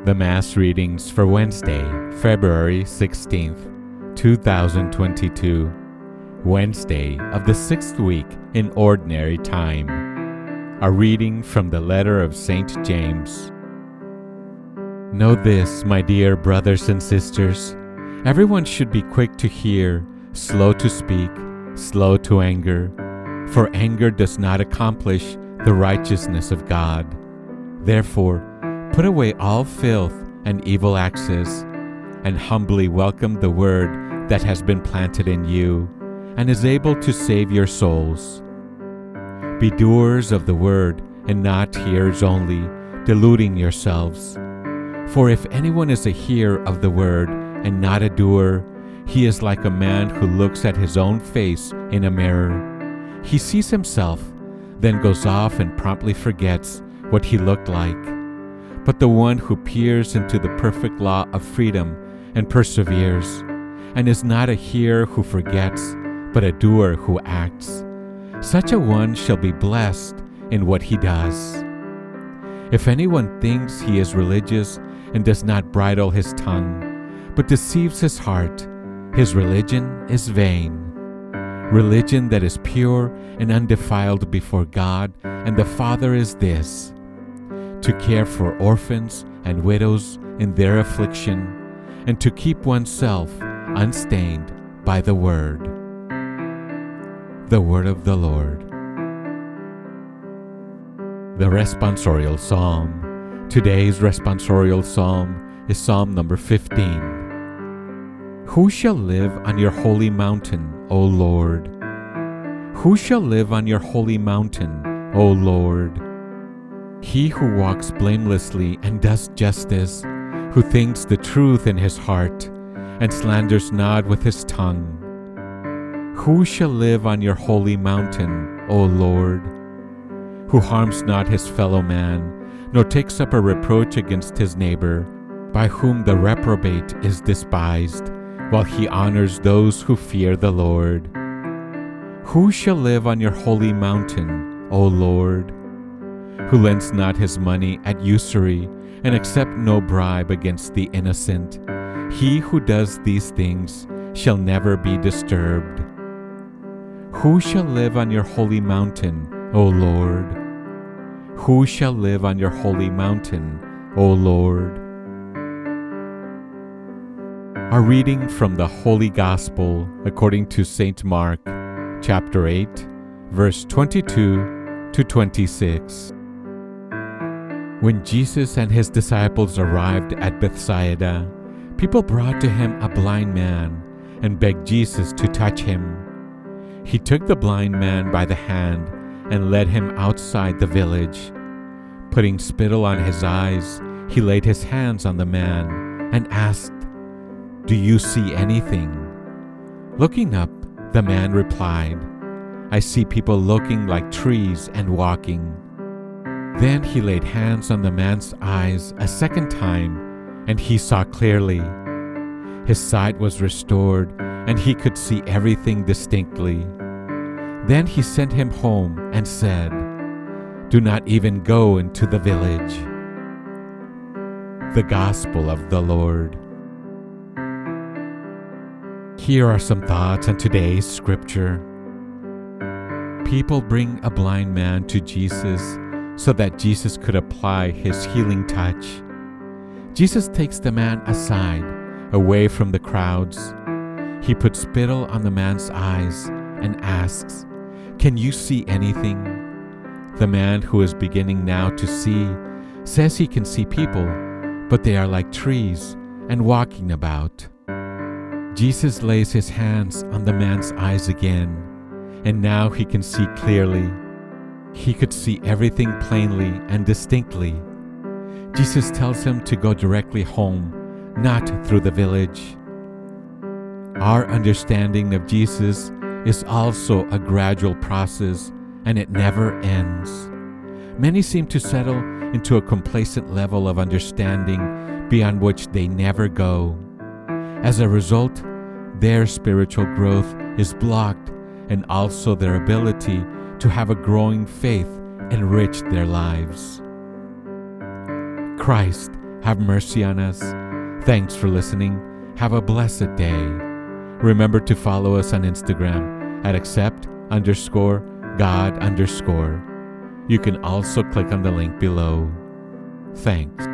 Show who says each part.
Speaker 1: The Mass readings for Wednesday, February 16th, 2022, Wednesday of the 6th week in Ordinary Time. A reading from the letter of St. James. Know this, my dear brothers and sisters, everyone should be quick to hear, slow to speak, slow to anger, for anger does not accomplish the righteousness of God. Therefore, put away all filth and evil access, and humbly welcome the word that has been planted in you, and is able to save your souls. Be doers of the word, and not hearers only, deluding yourselves. For if anyone is a hearer of the word, and not a doer, he is like a man who looks at his own face in a mirror. He sees himself, then goes off and promptly forgets what he looked like. But the one who peers into the perfect law of freedom and perseveres, and is not a hearer who forgets, but a doer who acts, such a one shall be blessed in what he does. If anyone thinks he is religious and does not bridle his tongue, but deceives his heart, his religion is vain. Religion that is pure and undefiled before God and the Father is this: to care for orphans and widows in their affliction, and to keep oneself unstained by the Word. The Word of the Lord. The Responsorial Psalm. Today's Responsorial Psalm is Psalm number 15. Who shall live on your holy mountain, O Lord? Who shall live on your holy mountain, O Lord? He who walks blamelessly and does justice, who thinks the truth in his heart, and slanders not with his tongue. Who shall live on your holy mountain, O Lord? Who harms not his fellow man, nor takes up a reproach against his neighbor, by whom the reprobate is despised, while he honors those who fear the Lord. Who shall live on your holy mountain, O Lord? Who lends not his money at usury, and accepts no bribe against the innocent. He who does these things shall never be disturbed. Who shall live on your holy mountain, O Lord? Who shall live on your holy mountain, O Lord? A reading from the Holy Gospel according to St. Mark, chapter 8, verse 22 to 26. When Jesus and his disciples arrived at Bethsaida, people brought to him a blind man and begged Jesus to touch him. He took the blind man by the hand and led him outside the village. Putting spittle on his eyes, he laid his hands on the man and asked, "Do you see anything?" Looking up, the man replied, "I see people looking like trees and walking." Then he laid hands on the man's eyes a second time, and he saw clearly. His sight was restored, and he could see everything distinctly. Then he sent him home and said, "Do not even go into the village." The Gospel of the Lord. Here are some thoughts on today's scripture. People bring a blind man to Jesus so that Jesus could apply his healing touch. Jesus takes the man aside, away from the crowds. He puts spittle on the man's eyes and asks, "Can you see anything?" The man, who is beginning now to see, says he can see people, but they are like trees and walking about. Jesus lays his hands on the man's eyes again, and now he can see clearly. He could see everything plainly and distinctly. Jesus tells him to go directly home, not through the village. Our understanding of Jesus is also a gradual process, and it never ends. Many seem to settle into a complacent level of understanding beyond which they never go. As a result, their spiritual growth is blocked, and also their ability to have a growing faith enrich their lives. Christ have mercy on us. Thanks for listening. Have a blessed day. Remember to follow us on Instagram at accept_God_. You can also click on the link below. Thanks.